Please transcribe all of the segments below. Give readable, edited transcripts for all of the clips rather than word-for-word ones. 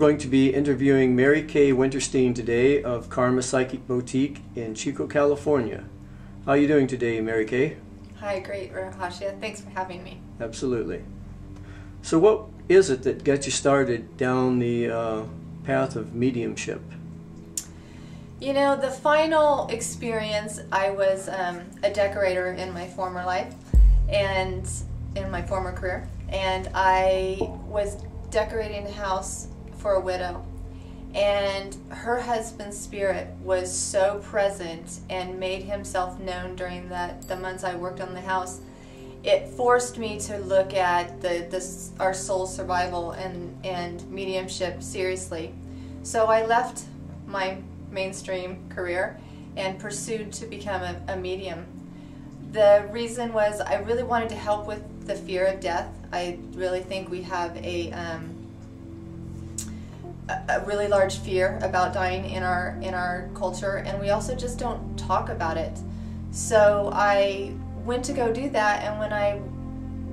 going to be interviewing Mary Kay Winterstein today of Karma Psychic Boutique in Chico, California. How are you doing today, Mary Kay? Hi, great, Rahashia. Thanks for having me. Absolutely. So what is it that got you started down the path of mediumship? You know, the final experience, I was a decorator in my former life and in my former career, and I was decorating a house for a widow, and her husband's spirit was so present and made himself known during the months I worked on the house. It forced me to look at our soul's survival and mediumship seriously. So I left my mainstream career and pursued to become a medium. The reason was I really wanted to help with the fear of death. I really think we have a really large fear about dying in our culture, and we also just don't talk about it. So I went to go do that, and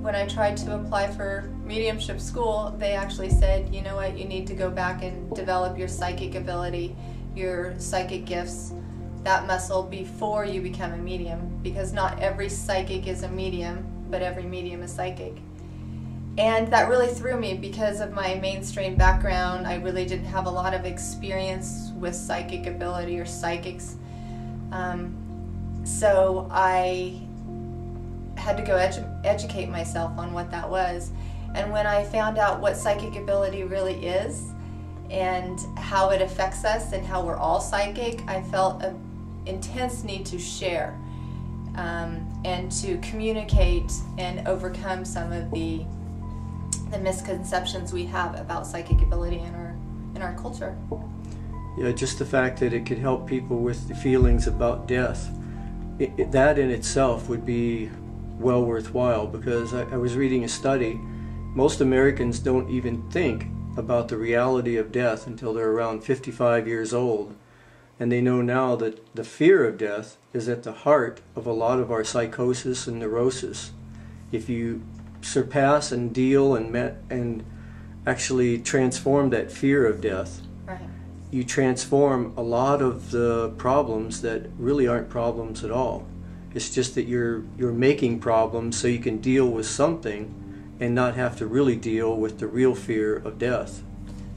when I tried to apply for mediumship school, they actually said, you know what, you need to go back and develop your psychic ability, your psychic gifts, that muscle before you become a medium, because not every psychic is a medium, but every medium is psychic. And that really threw me because of my mainstream background. I really didn't have a lot of experience with psychic ability or psychics. So I had to go educate myself on what that was. And when I found out what psychic ability really is and how it affects us and how we're all psychic, I felt an intense need to share and to communicate and overcome some of the misconceptions we have about psychic ability in our culture. Yeah, just the fact that it could help people with the feelings about death, that in itself would be well worthwhile, because I was reading a study. Most Americans don't even think about the reality of death until they're around 55 years old. And they know now that the fear of death is at the heart of a lot of our psychosis and neurosis. If you surpass and deal and actually transform that fear of death, right, you transform a lot of the problems that really aren't problems at all. It's just that you're making problems so you can deal with something and not have to really deal with the real fear of death.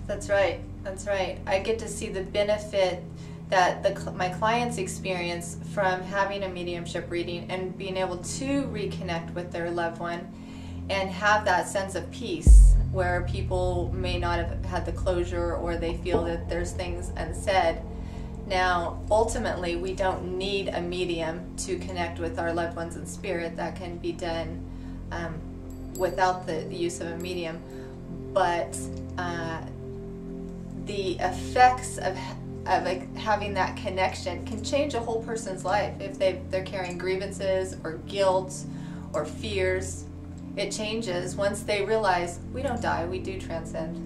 That's right. That's right. I get to see the benefit that my clients experience from having a mediumship reading and being able to reconnect with their loved one and have that sense of peace where people may not have had the closure, or they feel that there's things unsaid. Now, ultimately, we don't need a medium to connect with our loved ones in spirit. That can be done without the use of a medium. But the effects of having that connection can change a whole person's life. If they're carrying grievances or guilt or fears, it changes once they realize we don't die, we do transcend.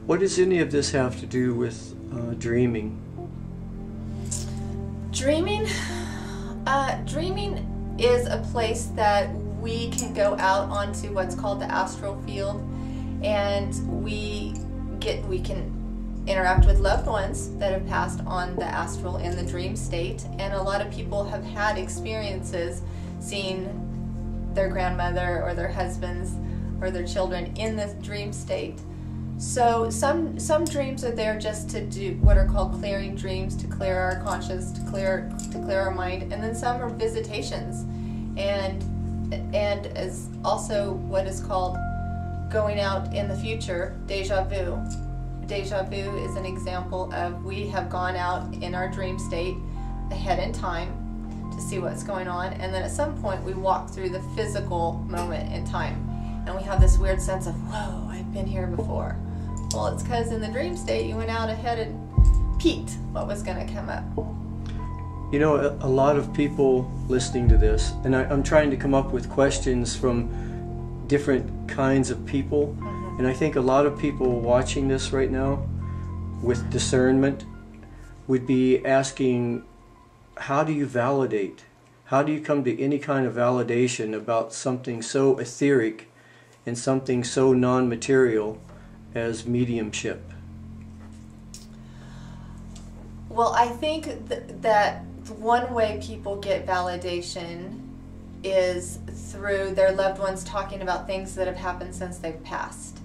What does any of this have to do with dreaming? Dreaming is a place that we can go out onto what's called the astral field, and we can interact with loved ones that have passed on the astral in the dream state. And a lot of people have had experiences seeing their grandmother or their husbands or their children in this dream state. So some dreams are there just to do what are called clearing dreams, to clear our conscious, to clear our mind, and then some are visitations, and as also what is called going out in the future, deja vu. Deja vu is an example of we have gone out in our dream state ahead in time to see what's going on, and then at some point we walk through the physical moment in time, and we have this weird sense of, whoa, I've been here before. Well, it's because in the dream state you went out ahead and peeked what was going to come up. You know, a lot of people listening to this, and I'm trying to come up with questions from different kinds of people, and I think a lot of people watching this right now with discernment would be asking, how do you validate? How do you come to any kind of validation about something so etheric and something so non-material as mediumship? Well, I think that one way people get validation is through their loved ones talking about things that have happened since they've passed.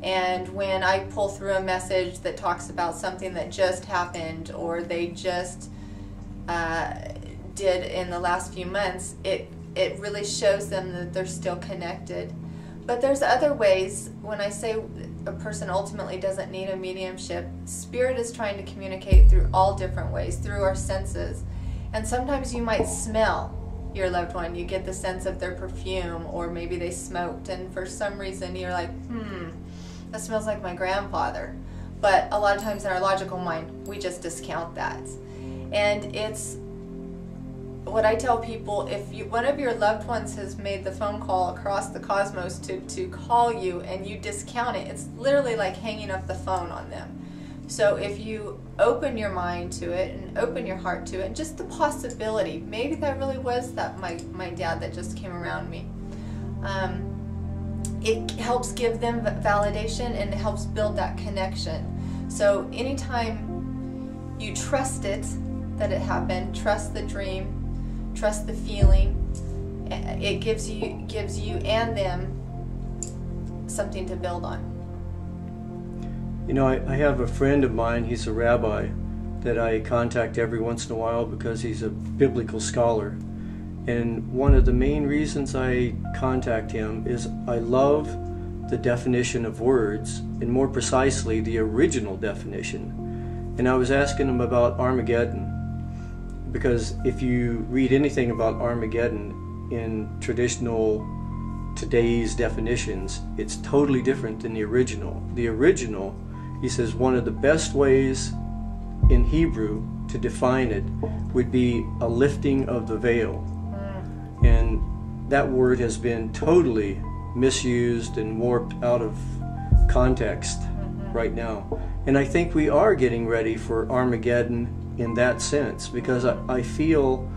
And when I pull through a message that talks about something that just happened or they just did in the last few months, it really shows them that they're still connected. But there's other ways. When I say a person ultimately doesn't need a mediumship, Spirit is trying to communicate through all different ways, through our senses. And sometimes you might smell your loved one. You get the sense of their perfume, or maybe they smoked, and for some reason you're like, that smells like my grandfather. But a lot of times in our logical mind, we just discount that. And it's what I tell people: if one of your loved ones has made the phone call across the cosmos to call you and you discount it, it's literally like hanging up the phone on them. So if you open your mind to it and open your heart to it, and just the possibility, maybe that really was that my dad that just came around me. It helps give them validation and it helps build that connection. So anytime you trust it, that it happened, trust the dream, trust the feeling, it gives you and them something to build on. You know, I have a friend of mine, he's a rabbi, that I contact every once in a while because he's a biblical scholar. And one of the main reasons I contact him is I love the definition of words, and more precisely, the original definition. And I was asking him about Armageddon, because if you read anything about Armageddon in traditional today's definitions, it's totally different than the original. The original, he says, one of the best ways in Hebrew to define it would be a lifting of the veil. And that word has been totally misused and warped out of context right now. And I think we are getting ready for Armageddon in that sense, because I feel,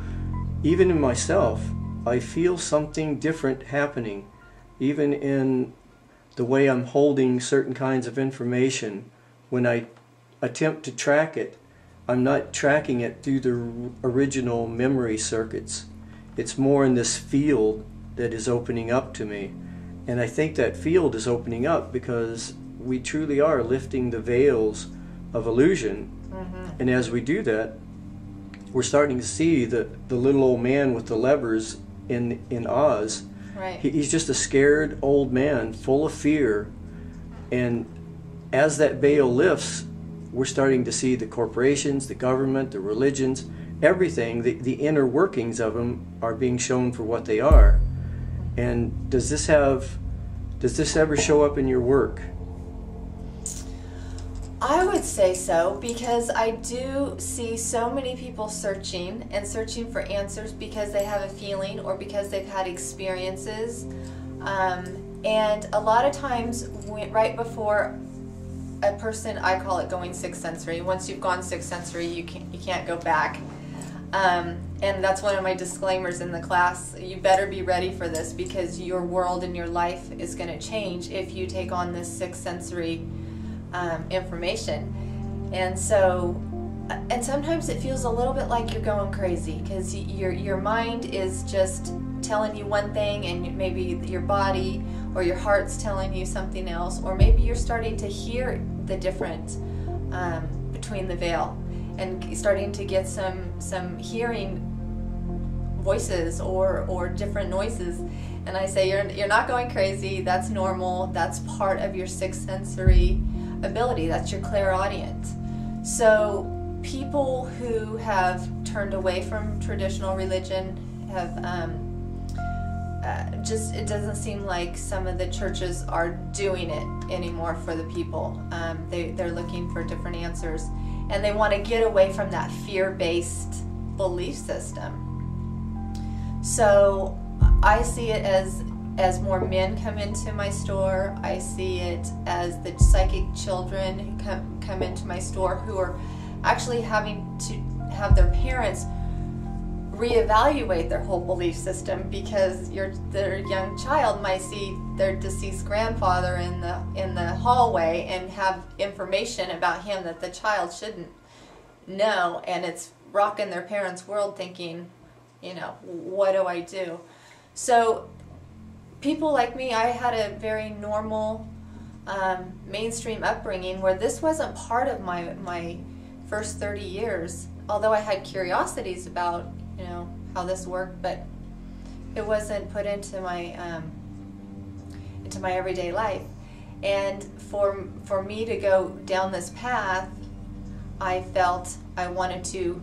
even in myself, I feel something different happening. Even in the way I'm holding certain kinds of information, when I attempt to track it, I'm not tracking it through the original memory circuits. It's more in this field that is opening up to me. And I think that field is opening up because we truly are lifting the veils of illusion. And as we do that, we're starting to see the little old man with the levers in Oz. Right. He's just a scared old man full of fear. And as that veil lifts, we're starting to see the corporations, the government, the religions, everything, the inner workings of them are being shown for what they are. And does this ever show up in your work? I would say so, because I do see so many people searching for answers because they have a feeling or because they've had experiences. And a lot of times, right before a person, I call it going sixth sensory. Once you've gone sixth sensory, you can't go back. And that's one of my disclaimers in the class. You better be ready for this, because your world and your life is going to change if you take on this sixth sensory information. And so, and sometimes it feels a little bit like you're going crazy, because your mind is just telling you one thing, and maybe your body or your heart's telling you something else, or maybe you're starting to hear the difference between the veil, and starting to get some hearing voices or different noises. And I say, you're not going crazy. That's normal. That's part of your sixth sensory ability. That's your clairaudient. So people who have turned away from traditional religion have it doesn't seem like some of the churches are doing it anymore for the people. They're looking for different answers, and they want to get away from that fear-based belief system. So I see it as more men come into my store. I see it as the psychic children who come into my store, who are actually having to have their parents reevaluate their whole belief system, because their young child might see their deceased grandfather in the hallway and have information about him that the child shouldn't know, and it's rocking their parents' world, thinking, you know, what do I do? So people like me, I had a very normal mainstream upbringing where this wasn't part of my first 30 years, although I had curiosities about, you know, how this worked, but it wasn't put into my everyday life. And for me to go down this path, I felt I wanted to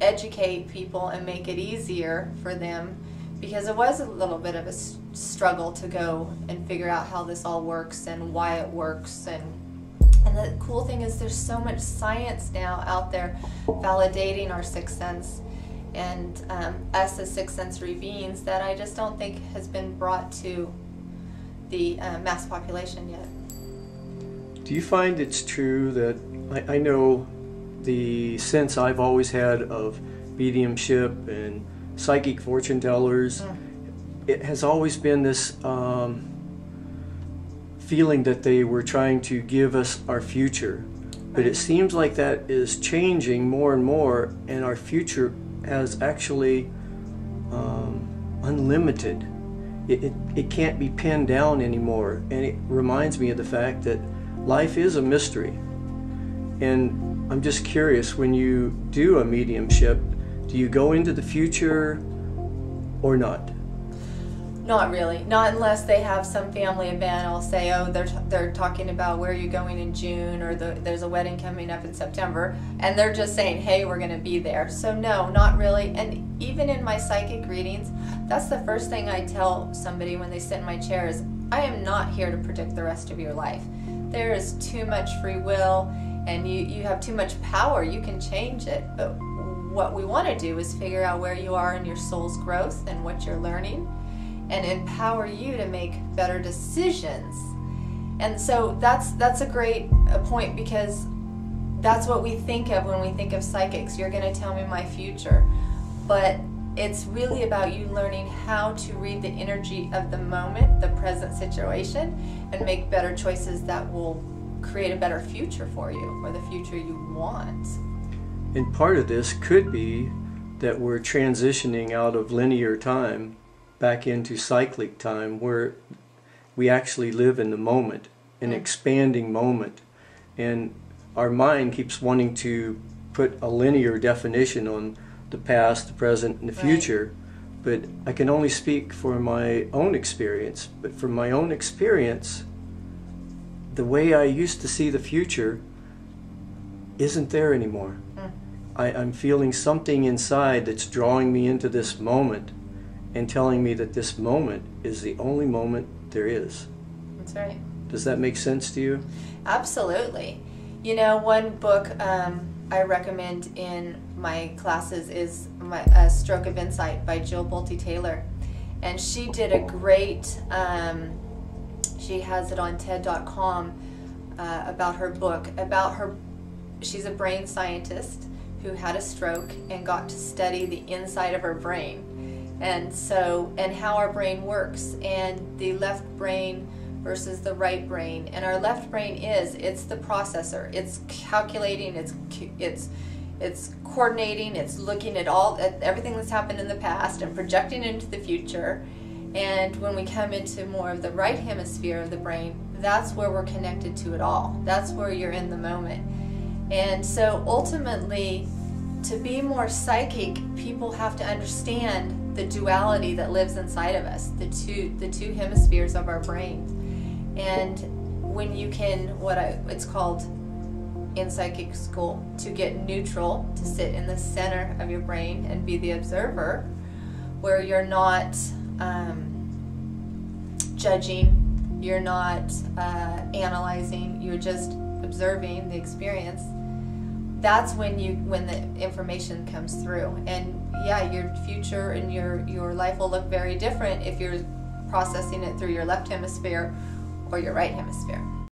educate people and make it easier for them, because it was a little bit of a struggle to go and figure out how this all works and why it works. And the cool thing is there's so much science now out there validating our sixth sense and us as sixth sensory beings that I just don't think has been brought to the mass population yet. Do you find it's true that I know the sense I've always had of mediumship and psychic fortune tellers, it has always been this feeling that they were trying to give us our future, but it seems like that is changing more and more, and our future has actually unlimited. It can't be pinned down anymore, and it reminds me of the fact that life is a mystery. And I'm just curious, when you do a mediumship, do you go into the future or not? Not really. Not unless they have some family event. I'll say, oh, they're talking about where you're going in June, or there's a wedding coming up in September, and they're just saying, hey, we're going to be there. So no, not really. And even in my psychic readings, that's the first thing I tell somebody when they sit in my chair is, I am not here to predict the rest of your life. There is too much free will, and you have too much power. You can change it, but what we want to do is figure out where you are in your soul's growth and what you're learning, and empower you to make better decisions. And so that's a great point, because that's what we think of when we think of psychics. You're going to tell me my future, but it's really about you learning how to read the energy of the moment, the present situation, and make better choices that will create a better future for you, or the future you want. And part of this could be that we're transitioning out of linear time back into cyclic time, where we actually live in the moment, an expanding moment. And our mind keeps wanting to put a linear definition on the past, the present, and the future. But I can only speak for my own experience. But from my own experience, the way I used to see the future isn't there anymore. I'm feeling something inside that's drawing me into this moment and telling me that this moment is the only moment there is. That's right. Does that make sense to you? Absolutely. You know, one book I recommend in my classes is A Stroke of Insight by Jill Bolte Taylor. And she did a great, she has it on TED.com about her book, she's a brain scientist who had a stroke and got to study the inside of her brain. And how our brain works, and the left brain versus the right brain. And our left brain it's the processor. It's calculating, it's coordinating, it's looking at everything that's happened in the past and projecting into the future. And when we come into more of the right hemisphere of the brain, that's where we're connected to it all. That's where you're in the moment. And so ultimately, to be more psychic, people have to understand the duality that lives inside of us, the two hemispheres of our brains. And when you can, it's called in psychic school, to get neutral, to sit in the center of your brain and be the observer, where you're not judging, you're not analyzing, you're just observing the experience. That's when the information comes through. And yeah, your future and your life will look very different if you're processing it through your left hemisphere or your right hemisphere.